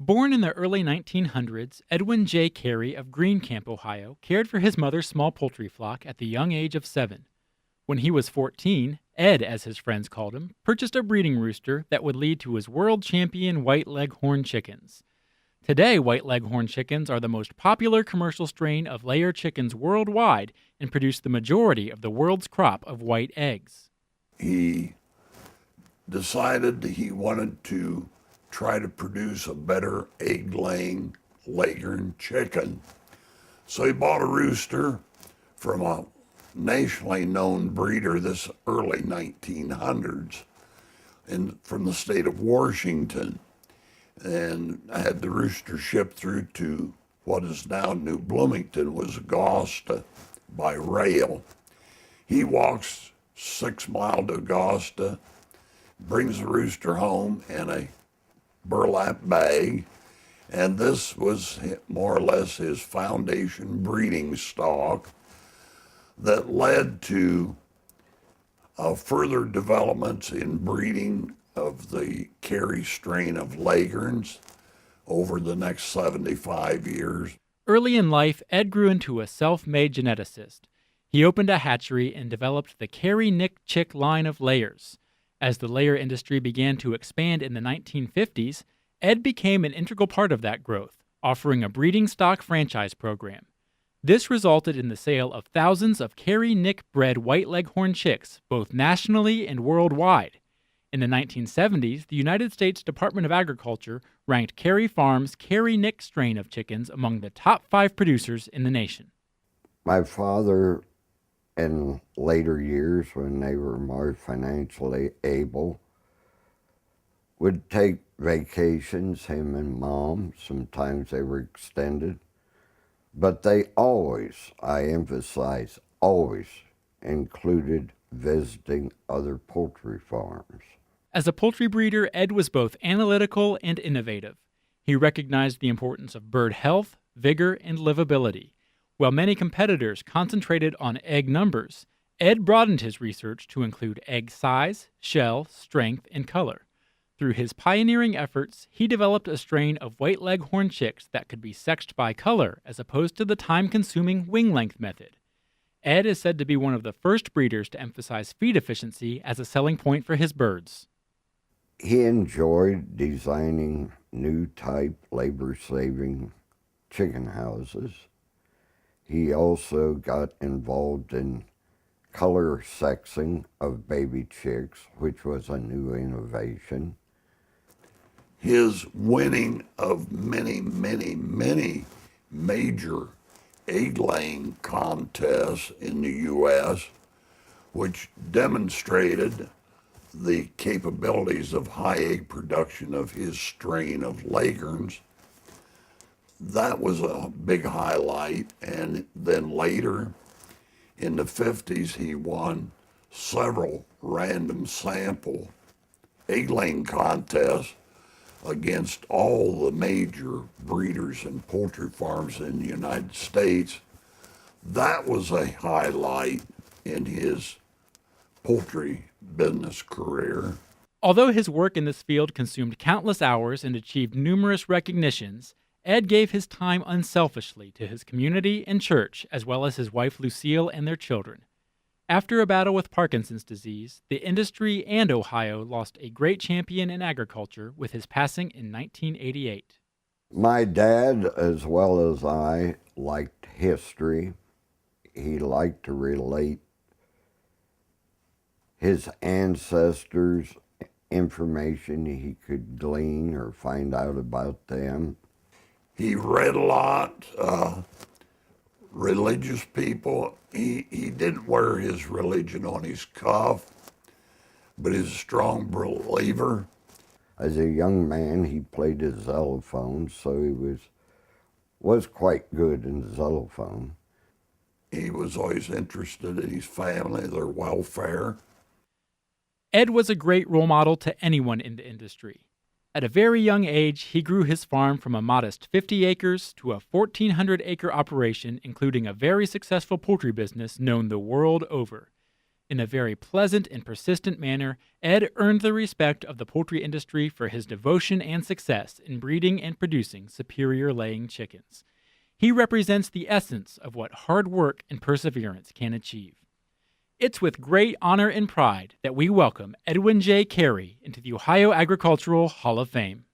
Born in the early 1900s, Edwin J. Carey of Greencamp, Ohio, cared for his mother's small poultry flock at the young age of 7. When he was 14, Ed, as his friends called him, purchased a breeding rooster that would lead to his world champion white Leghorn chickens. Today, white Leghorn chickens are the most popular commercial strain of layer chickens worldwide and produce the majority of the world's crop of white eggs. He decided that he wanted to try to produce a better egg-laying Leghorn chicken. So he bought a rooster from a nationally known breeder this early 1900s from the state of Washington, and had the rooster shipped through to what is now New Bloomington, was Augusta, by rail. He walks 6 miles to Augusta, brings the rooster home in a burlap bag, and this was more or less his foundation breeding stock that led to further developments in breeding of the Carey strain of Leghorns over the next 75 years. Early in life, Ed grew into a self-made geneticist. He opened a hatchery and developed the Carey-Nick chick line of layers. As the layer industry began to expand in the 1950s, Ed became an integral part of that growth, offering a breeding stock franchise program. This resulted in the sale of thousands of Carey-Nick bred white Leghorn chicks, both nationally and worldwide. In the 1970s, the United States Department of Agriculture ranked Carey Farms' Carey-Nick strain of chickens among the top 5 producers in the nation. My father, in later years when they were more financially able, would take vacations, him and Mom. Sometimes they were extended. But they always, I emphasize, always included visiting other poultry farms. As a poultry breeder, Ed was both analytical and innovative. He recognized the importance of bird health, vigor, and livability. While many competitors concentrated on egg numbers, Ed broadened his research to include egg size, shell, strength, and color. Through his pioneering efforts, he developed a strain of white Leghorn chicks that could be sexed by color as opposed to the time-consuming wing length method. Ed is said to be one of the first breeders to emphasize feed efficiency as a selling point for his birds. He enjoyed designing new type labor-saving chicken houses. He also got involved in color sexing of baby chicks, which was a new innovation. His winning of many major egg-laying contests in the U.S., which demonstrated the capabilities of high egg production of his strain of Leghorns. That was a big highlight, and then later in the 50s he won several random sample egg-laying contests against all the major breeders and poultry farms in the United States. That was a highlight in his poultry business career. Although his work in this field consumed countless hours and achieved numerous recognitions, Ed gave his time unselfishly to his community and church, as well as his wife Lucille and their children. After a battle with Parkinson's disease, the industry and Ohio lost a great champion in agriculture with his passing in 1988. My dad, as well as I, liked history. He liked to relate his ancestors, information he could glean or find out about them. He read a lot. Religious people, he didn't wear his religion on his cuff, but he's a strong believer. As a young man, he played the xylophone, so he was quite good in the xylophone. He was always interested in his family, their welfare. Ed was a great role model to anyone in the industry. At a very young age, he grew his farm from a modest 50 acres to a 1,400-acre operation, including a very successful poultry business known the world over. In a very pleasant and persistent manner, Ed earned the respect of the poultry industry for his devotion and success in breeding and producing superior laying chickens. He represents the essence of what hard work and perseverance can achieve. It's with great honor and pride that we welcome Edwin J. Carey into the Ohio Agricultural Hall of Fame.